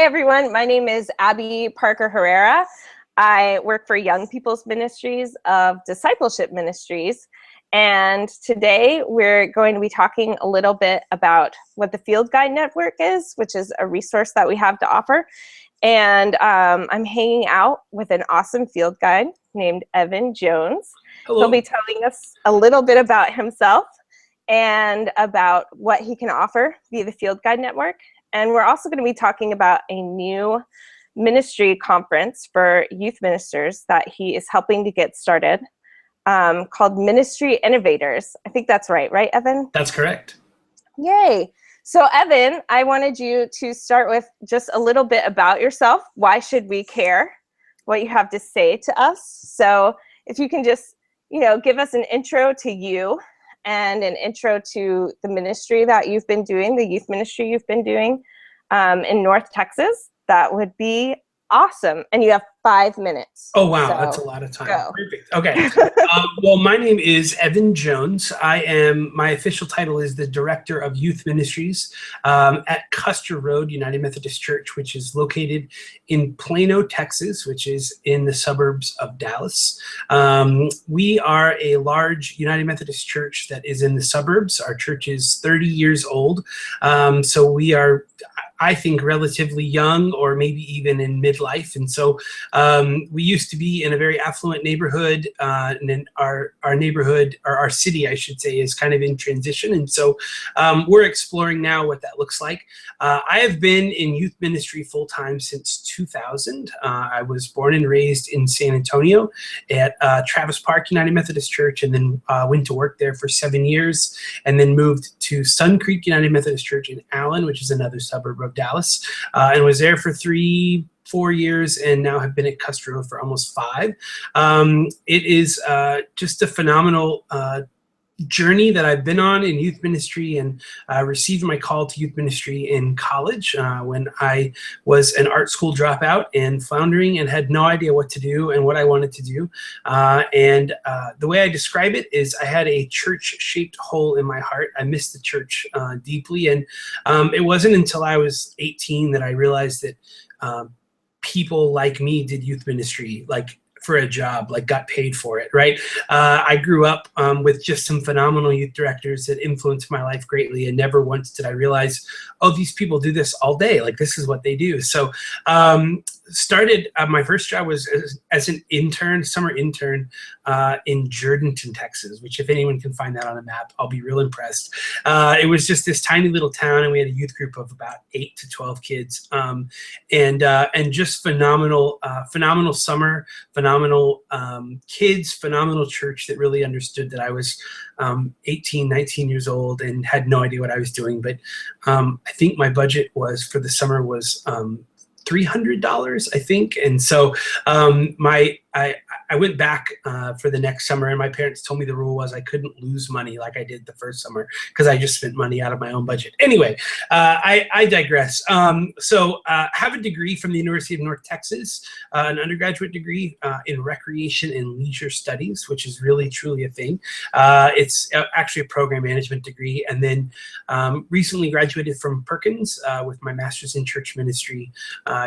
Hi, everyone. My name is Abby Parker Herrera. I work for Young People's Ministries of Discipleship Ministries. And today we're going to be talking a little bit about what the Field Guide Network is, which is a resource that we have to offer. And I'm hanging out with an awesome field guide named Evan Jones. Hello. He'll be telling us a little bit about himself and about what he can offer via the Field Guide Network. And we're also going to be talking about a new ministry conference for youth ministers that he is helping to get started called Ministry Innovators. I think that's right, Evan? That's correct. Yay. So Evan, I wanted you to start with just a little bit about yourself. Why should we care what you have to say to us? So if you can just, give us an intro to you and an intro to the ministry that you've been doing, the youth ministry you've been doing in North Texas, that would be awesome. And you have 5 minutes. Oh, wow. So that's a lot of time. go. Perfect. Okay. Well, my name is Evan Jones. My official title is the Director of Youth Ministries at Custer Road United Methodist Church, which is located in Plano, Texas, which is in the suburbs of Dallas. We are a large United Methodist church that is in the suburbs. Our church is 30 years old. So we are, I think, relatively young, or maybe even in midlife. And so we used to be in a very affluent neighborhood, and then our neighborhood, or our city, I should say, is kind of in transition. And so we're exploring now what that looks like. I have been in youth ministry full-time since 2000. I was born and raised in San Antonio at Travis Park United Methodist Church, and then went to work there for 7 years, and then moved to Sun Creek United Methodist Church in Allen, which is another suburb of Dallas, and was there for 4 years, and now have been at Custer Road for almost 5. It is just a phenomenal journey that I've been on in youth ministry, and received my call to youth ministry in college when I was an art school dropout and floundering and had no idea what to do and what I wanted to do. And the way I describe it is I had a church-shaped hole in my heart. I missed the church deeply, and it wasn't until I was 18 that I realized that people like me did youth ministry, like for a job, like got paid for it, right? I grew up with just some phenomenal youth directors that influenced my life greatly, and never once did I realize, oh, these people do this all day. Like, this is what they do. So started, my first job was as an intern, summer intern in Jourdanton, Texas, which if anyone can find that on a map, I'll be real impressed. It was just this tiny little town, and we had a youth group of about 8 to 12 kids, and just phenomenal summer, phenomenal kids, phenomenal church that really understood that I was 18, 19 years old and had no idea what I was doing. But I think my budget was for the summer was $300, I think. And so I went back for the next summer, and my parents told me the rule was I couldn't lose money like I did the first summer, because I just spent money out of my own budget. Anyway, I digress. So have a degree from the University of North Texas, an undergraduate degree in recreation and leisure studies, which is really, truly a thing. It's actually a program management degree. And then recently graduated from Perkins with my master's in church ministry.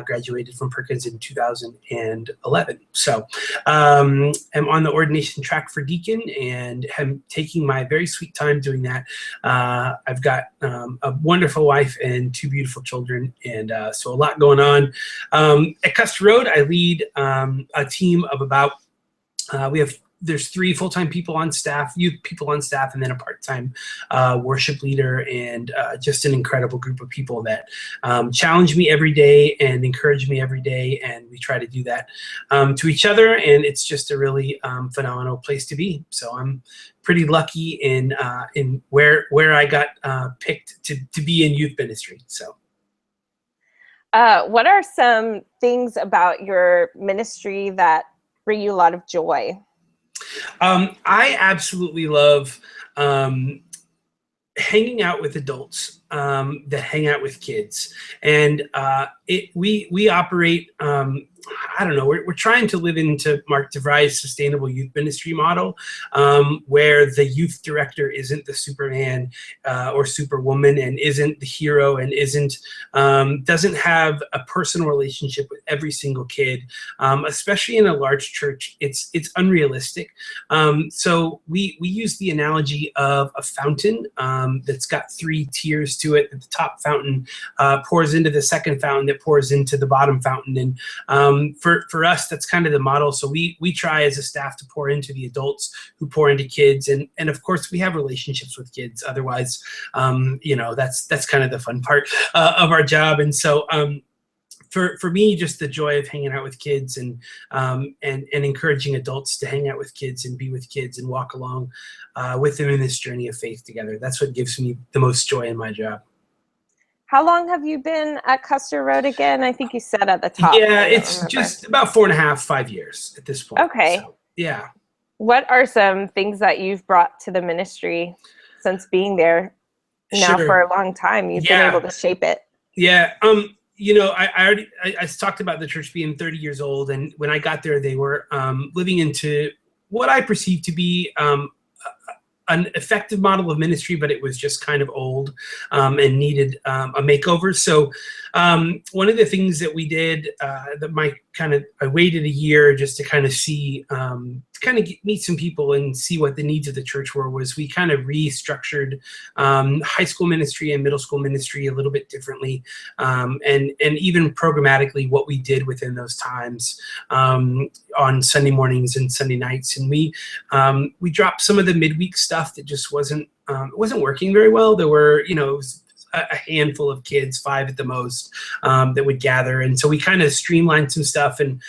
Graduated from Perkins in 2011. So I'm on the ordination track for deacon, and am taking my very sweet time doing that. I've got a wonderful wife and 2 beautiful children, and so a lot going on. At Custer Road, I lead a team of about, there's 3 full-time people on staff, youth people on staff, and then a part-time worship leader, and just an incredible group of people that challenge me every day and encourage me every day, and we try to do that to each other, and it's just a really phenomenal place to be. So I'm pretty lucky in where I got picked to be in youth ministry. So. What are some things about your ministry that bring you a lot of joy? I absolutely love hanging out with adults that hang out with kids. And we operate, I don't know, we're trying to live into Mark DeVry's sustainable youth ministry model, where the youth director isn't the Superman or Superwoman, and isn't the hero, and doesn't have a personal relationship with every single kid, especially in a large church. It's unrealistic. So we use the analogy of a fountain that's got 3 tiers to it. The top fountain pours into the second fountain that pours into the bottom fountain. And for us, that's kind of the model. So we try as a staff to pour into the adults who pour into kids. And of course, we have relationships with kids. Otherwise, that's kind of the fun part of our job. And so for me, just the joy of hanging out with kids and encouraging adults to hang out with kids and be with kids and walk along with them in this journey of faith together. That's what gives me the most joy in my job. How long have you been at Custer Road again? I think you said at the top. Yeah, it's just about 4.5, 5 years at this point. Okay. So, yeah. What are some things that you've brought to the ministry since being there now for a long time? You've been able to shape it. Yeah. I talked about the church being 30 years old, and when I got there, they were living into what I perceived to be an effective model of ministry, but it was just kind of old and needed a makeover. So one of the things that we did I waited a year just to kind of see, meet some people and see what the needs of the church were, was we kind of restructured high school ministry and middle school ministry a little bit differently. And even programmatically what we did within those times on Sunday mornings and Sunday nights. And we dropped some of the midweek stuff that just wasn't working very well. There were, it was a handful of kids, 5 at the most, that would gather. And so we kind of streamlined some stuff, and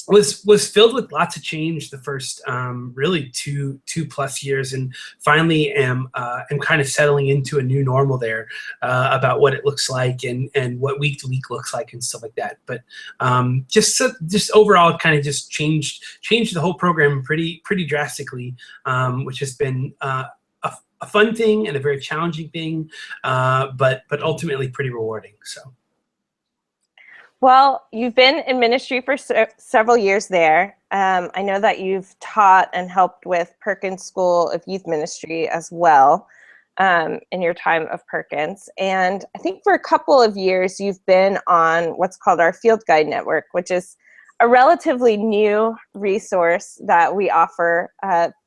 was filled with lots of change the first really two plus years, and finally am kind of settling into a new normal there about what it looks like and what week to week looks like and stuff like that. But just overall kind of just changed the whole program pretty drastically, which has been a fun thing and a very challenging thing, but ultimately pretty rewarding. So. Well, you've been in ministry for several years there. I know that you've taught and helped with Perkins School of Youth Ministry as well in your time of Perkins. And I think for a couple of years, you've been on what's called our Field Guide Network, which is a relatively new resource that we offer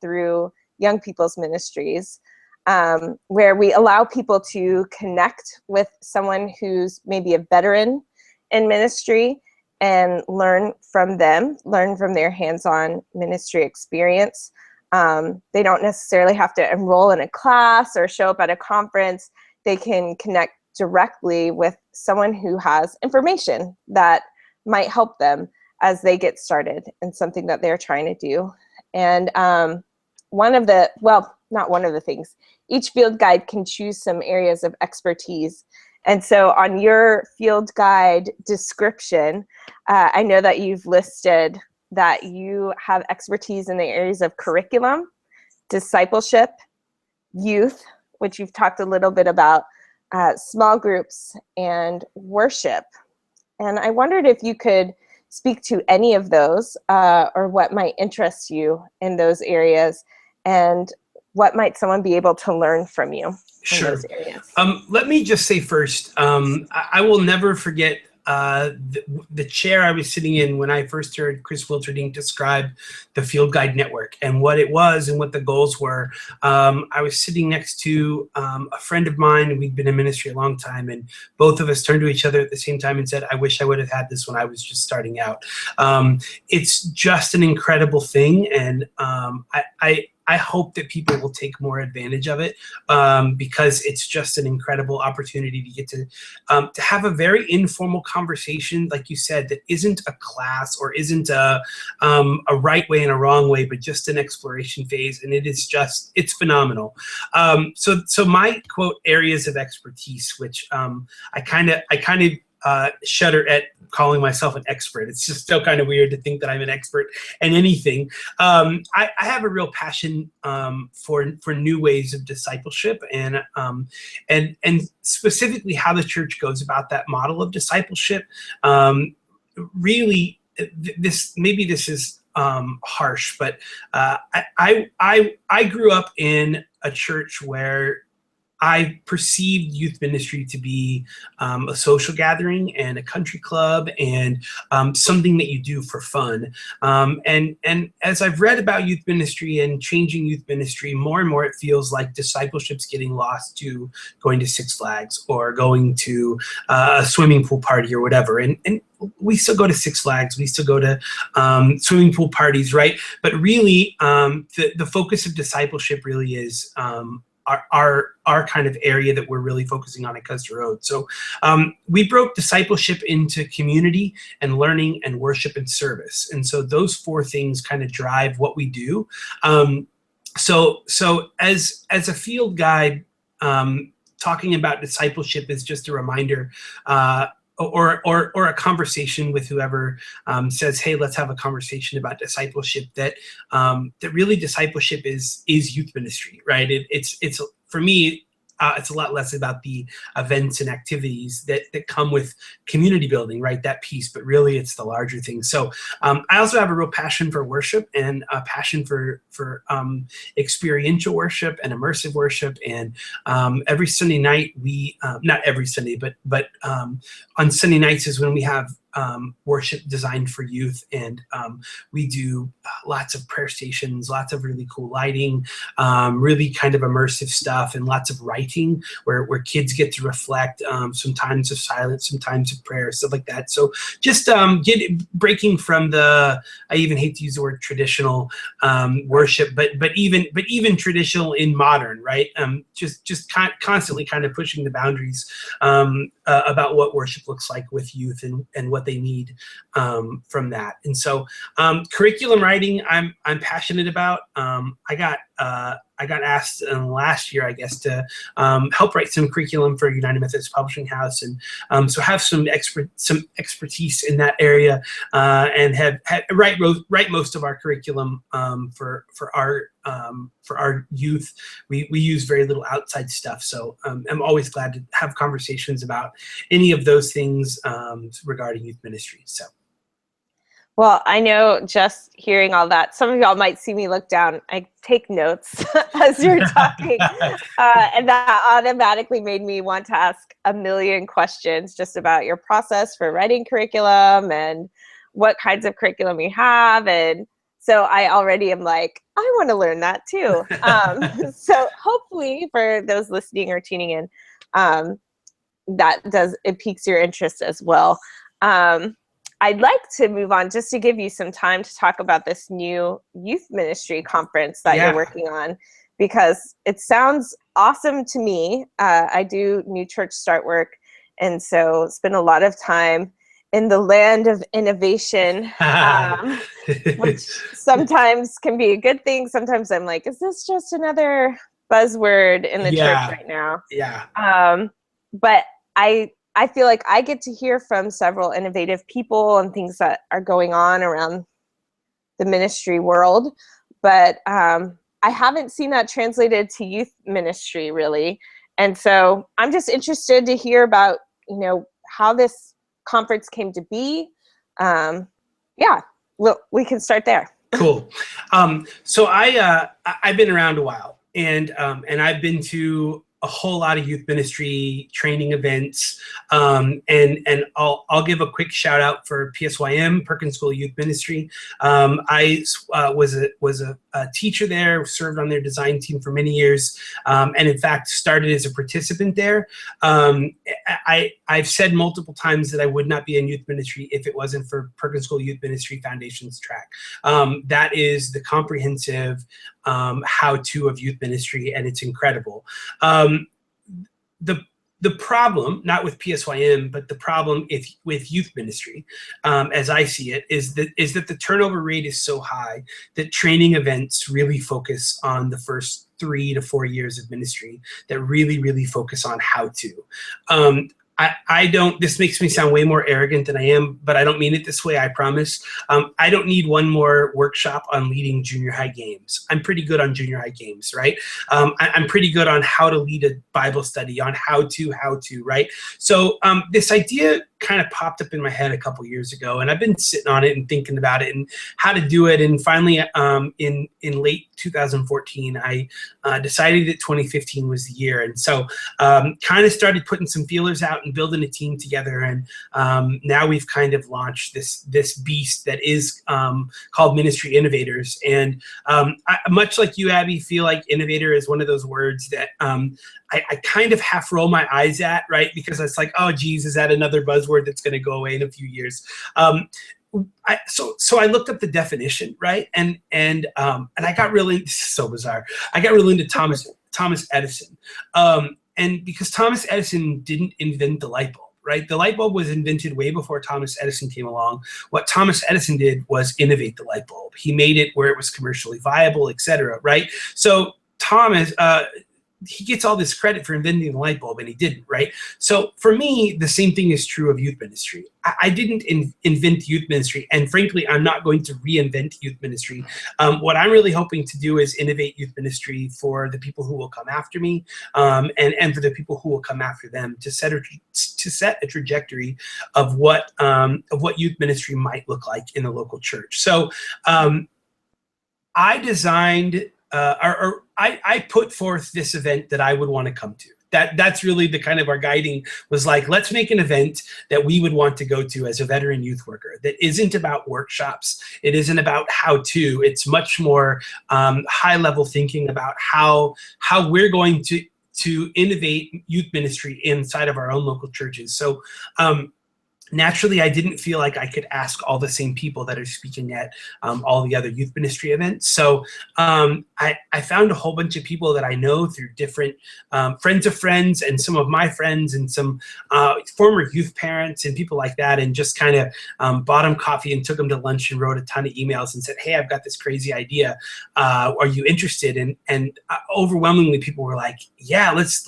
through Young People's Ministries, where we allow people to connect with someone who's maybe a veteran in ministry and learn from their hands-on ministry experience. They don't necessarily have to enroll in a class or show up at a conference. They can connect directly with someone who has information that might help them as they get started in something that they're trying to do. And not one of the things, each field guide can choose some areas of expertise. And so on your field guide description, I know that you've listed that you have expertise in the areas of curriculum, discipleship, youth, which you've talked a little bit about, small groups, and worship. And I wondered if you could speak to any of those or what might interest you in those areas, and what might someone be able to learn from you in those areas? Let me just say first, I will never forget the chair I was sitting in when I first heard Chris Wilterding describe the Field Guide Network and what it was and what the goals were. I was sitting next to a friend of mine, and we'd been in ministry a long time, and both of us turned to each other at the same time and said, I wish I would have had this when I was just starting out. It's just an incredible thing, and I hope that people will take more advantage of it, because it's just an incredible opportunity to get to have a very informal conversation, like you said, that isn't a class or isn't a right way and a wrong way, but just an exploration phase. And it's phenomenal. So my quote areas of expertise, which I kind of shudder at calling myself an expert. It's just so kind of weird to think that I'm an expert in anything. I have a real passion for new ways of discipleship, and specifically how the church goes about that model of discipleship. Really, this is harsh, but I grew up in a church where I perceived youth ministry to be a social gathering and a country club and something that you do for fun. And as I've read about youth ministry and changing youth ministry, more and more it feels like discipleship's getting lost to going to Six Flags or going to a swimming pool party or whatever. And we still go to Six Flags, we still go to swimming pool parties, right? But really, the focus of discipleship really is our kind of area that we're really focusing on at Custer Road. So we broke discipleship into community and learning and worship and service. And so those four things kind of drive what we do. So as a field guide, talking about discipleship is just a reminder, or a conversation with whoever says, hey, let's have a conversation about discipleship, that really discipleship is youth ministry, right? It's for me, it's a lot less about the events and activities that come with community building, right? That piece, but really it's the larger thing. So I also have a real passion for worship and a passion for experiential worship and immersive worship. And every Sunday night we, not every Sunday, but on Sunday nights is when we have worship designed for youth, and we do lots of prayer stations, lots of really cool lighting, really kind of immersive stuff, and lots of writing where kids get to reflect, some times of silence, some times of prayer, stuff like that. So just breaking from the, I even hate to use the word traditional worship, but even traditional in modern, right? Just constantly kind of pushing the boundaries about what worship looks like with youth and what they need from that. And so curriculum writing, I'm passionate about. I got asked last year, I guess, to help write some curriculum for United Methodist Publishing House, and so have some expertise in that area, and write most of our curriculum for our youth. We use very little outside stuff, so I'm always glad to have conversations about any of those things regarding youth ministry. So. Well, I know just hearing all that, some of y'all might see me look down. I take notes as you're talking, and that automatically made me want to ask a million questions just about your process for writing curriculum and what kinds of curriculum you have. And so I already am like, I want to learn that too. So hopefully for those listening or tuning in, it piques your interest as well. I'd like to move on just to give you some time to talk about this new youth ministry conference that you're working on, because it sounds awesome to me. I do new church start work, and so spend a lot of time in the land of innovation, which sometimes can be a good thing. Sometimes I'm like, is this just another buzzword in the church right now? Yeah. But I feel like I get to hear from several innovative people and things that are going on around the ministry world, but I haven't seen that translated to youth ministry really. And so I'm just interested to hear about, how this conference came to be. We can start there. Cool. So I've been around a while, and I've been to a whole lot of youth ministry training events, and I'll give a quick shout out for PSYM, Perkins School Youth Ministry. I was a teacher there, served on their design team for many years, and in fact started as a participant there. I've said multiple times that I would not be in youth ministry if it wasn't for Perkins School Youth Ministry Foundations track. That is the comprehensive how-to of youth ministry, and it's incredible. The problem, not with PSYM, but the problem with youth ministry, as I see it, is that the turnover rate is so high that training events really focus on the first 3 to 4 years of ministry, that really focus on how to. I don't, this makes me sound way more arrogant than I am, but I don't mean it this way, I promise. I don't need one more workshop on leading junior high games. I'm pretty good on junior high games, right? I'm pretty good on how to lead a Bible study, on how to, right? So this idea kind of popped up in my head a couple years ago, and I've been sitting on it and thinking about it and how to do it. And finally, in late 2014, I decided that 2015 was the year. And so kind of started putting some feelers out and building a team together. And now we've kind of launched this beast that is called Ministry Innovators. And I, much like you, Abby, feel like innovator is one of those words that I kind of half roll my eyes at, right? Because it's like, oh, geez, is that another buzzword that's going to go away in a few years? So I looked up the definition, right? And I got really, this is so bizarre. I got really into Thomas Edison. And because Thomas Edison didn't invent the light bulb, right? The light bulb was invented way before Thomas Edison came along. What Thomas Edison did was innovate the light bulb. He made it where it was commercially viable, et cetera, right? So Thomas, he gets all this credit for inventing the light bulb, and he didn't, right? So for me, the same thing is true of youth ministry. I didn't invent youth ministry, and frankly, I'm not going to reinvent youth ministry. What I'm really hoping to do is innovate youth ministry for the people who will come after me, and for the people who will come after them, to set a trajectory of what youth ministry might look like in the local church. So I designed. I put forth this event that I would want to come to. That's really the kind of our guiding was like, let's make an event that we would want to go to as a veteran youth worker that isn't about workshops. It isn't about how to. It's much more high level thinking about how we're going to innovate youth ministry inside of our own local churches. So naturally, I didn't feel like I could ask all the same people that are speaking at all the other youth ministry events. So I found a whole bunch of people that I know through different friends of friends and some of my friends and some former youth parents and people like that, and just kind of bought them coffee and took them to lunch and wrote a ton of emails and said, hey, I've got this crazy idea. Are you interested? And overwhelmingly, people were like, yeah, let's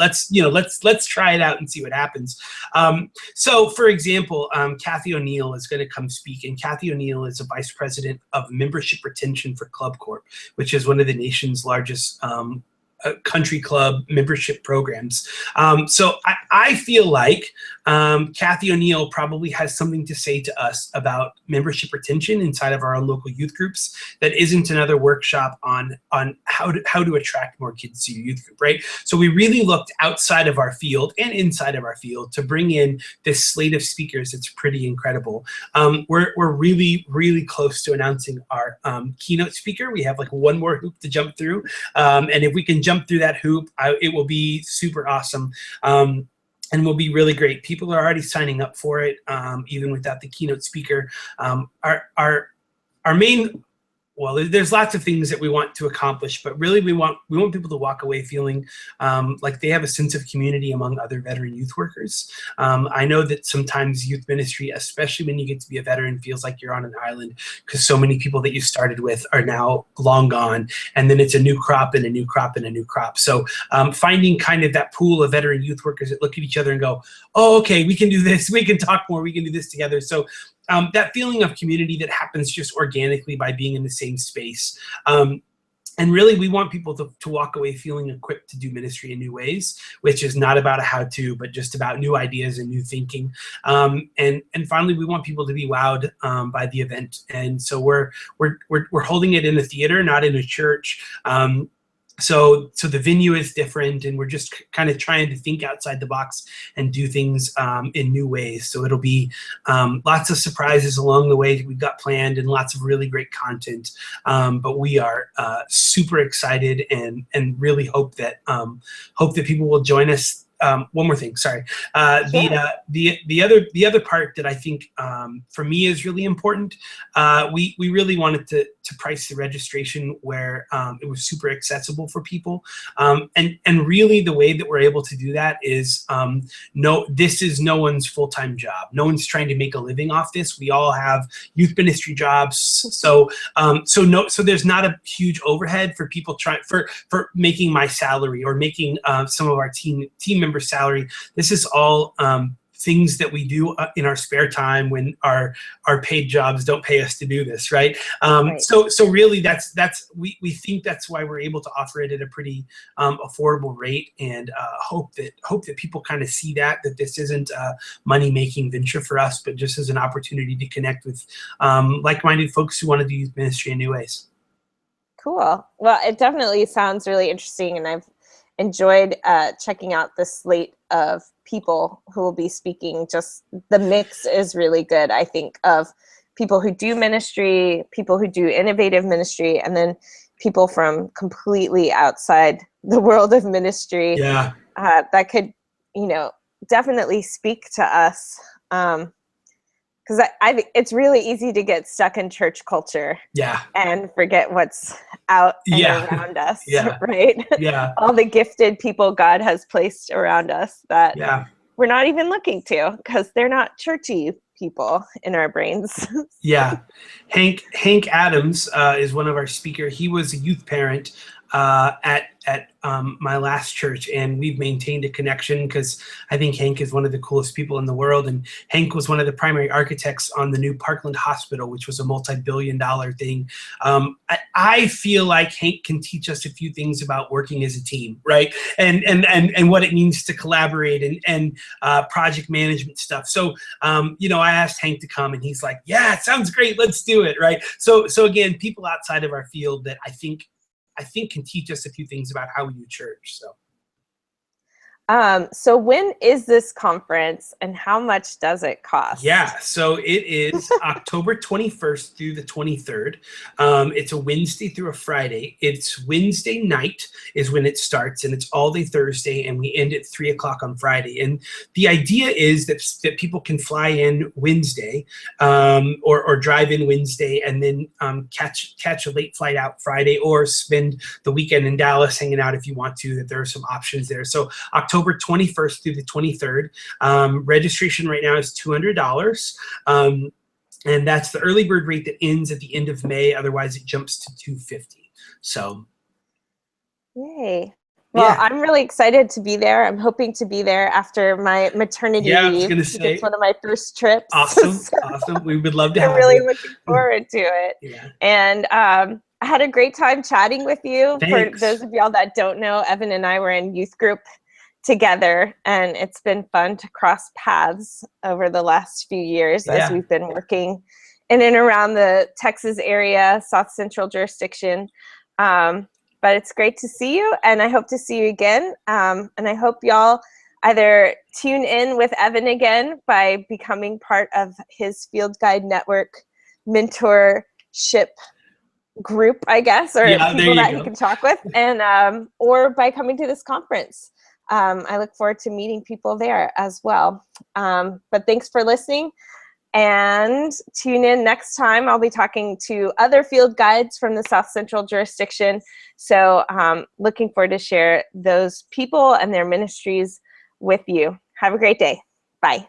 try it out and see what happens. So for example, Kathy O'Neill is going to come speak, and Kathy O'Neill is a vice president of membership retention for Club Corp, which is one of the nation's largest country club membership programs. So I feel like Kathy O'Neill probably has something to say to us about membership retention inside of our own local youth groups that isn't another workshop on how to attract more kids to your youth group, right? So we really looked outside of our field and inside of our field to bring in this slate of speakers. It's pretty incredible. We're really, really close to announcing our keynote speaker. We have like one more hoop to jump through. And if we can jump through that hoop, it will be super awesome. And will be really great. People are already signing up for it, even without the keynote speaker. Our main, well, there's lots of things that we want to accomplish, but really we want people to walk away feeling like they have a sense of community among other veteran youth workers. I know that sometimes youth ministry, especially when you get to be a veteran, feels like you're on an island because so many people that you started with are now long gone, and then it's a new crop and a new crop and a new crop. So finding kind of that pool of veteran youth workers that look at each other and go, oh, okay, we can do this, we can talk more, we can do this together. So that feeling of community that happens just organically by being in the same space. And really, we want people to walk away feeling equipped to do ministry in new ways, which is not about a how-to, but just about new ideas and new thinking. And finally, we want people to be wowed by the event. And so we're holding it in a theater, not in a church. So the venue is different, and we're just kind of trying to think outside the box and do things in new ways. So it'll be lots of surprises along the way that we've got planned, and lots of really great content. But we are super excited and really hope that people will join us. One more thing, sorry. The other part that I think for me is really important. We really wanted to price the registration where it was super accessible for people, and really the way that we're able to do that is this is no one's full-time job. No one's trying to make a living off this. We all have youth ministry jobs, so there's not a huge overhead for people for making my salary or making some of our team members' salary. This is all things that we do in our spare time when our paid jobs don't pay us to do this, right? Right. So really we think that's why we're able to offer it at a pretty affordable rate, and hope that people kind of see that this isn't a money-making venture for us, but just as an opportunity to connect with like-minded folks who want to do youth ministry in new ways. Cool. Well, it definitely sounds really interesting, and I've enjoyed checking out the slate of people who will be speaking. Just the mix is really good, I think, of people who do ministry, people who do innovative ministry, and then people from completely outside the world of ministry. Yeah. That could, definitely speak to us. Because I it's really easy to get stuck in church culture. Yeah. And forget what's out and around us. Yeah. Right? Yeah. All the gifted people God has placed around us that we're not even looking to, because they're not churchy people in our brains. Yeah. Hank Adams is one of our speakers. He was a youth parent at my last church, and we've maintained a connection because I think Hank is one of the coolest people in the world. And Hank was one of the primary architects on the new Parkland Hospital, which was a multi-billion-dollar thing. I feel like Hank can teach us a few things about working as a team, right? And what it means to collaborate and project management stuff. So I asked Hank to come, and he's like, "Yeah, it sounds great. Let's do it." Right. So again, people outside of our field that I think can teach us a few things about how we do church. So when is this conference, and how much does it cost? Yeah, so it is October 21st through the 23rd. It's a Wednesday through a Friday. It's Wednesday night is when it starts, and it's all day Thursday, and we end at 3 o'clock on Friday. And the idea is that people can fly in Wednesday or drive in Wednesday, and then catch a late flight out Friday, or spend the weekend in Dallas hanging out if you want to. That there are some options there. So October 21st through the 23rd. Registration right now is $200. And that's the early bird rate that ends at the end of May. Otherwise, it jumps to $250. So, yay. Well, I'm really excited to be there. I'm hoping to be there after my maternity leave. I was going to say. It's one of my first trips. Awesome. Awesome. We would love to have you. I'm really looking forward to it. Yeah. And I had a great time chatting with you. Thanks. For those of y'all that don't know, Evan and I were in youth group together, and it's been fun to cross paths over the last few years as we've been working in and around the Texas area, South Central jurisdiction. But it's great to see you, and I hope to see you again. And I hope y'all either tune in with Evan again by becoming part of his Field Guide Network mentorship group, I guess, or people that he can talk with, and or by coming to this conference. I look forward to meeting people there as well. But thanks for listening, and tune in next time. I'll be talking to other field guides from the South Central jurisdiction. So looking forward to share those people and their ministries with you. Have a great day. Bye.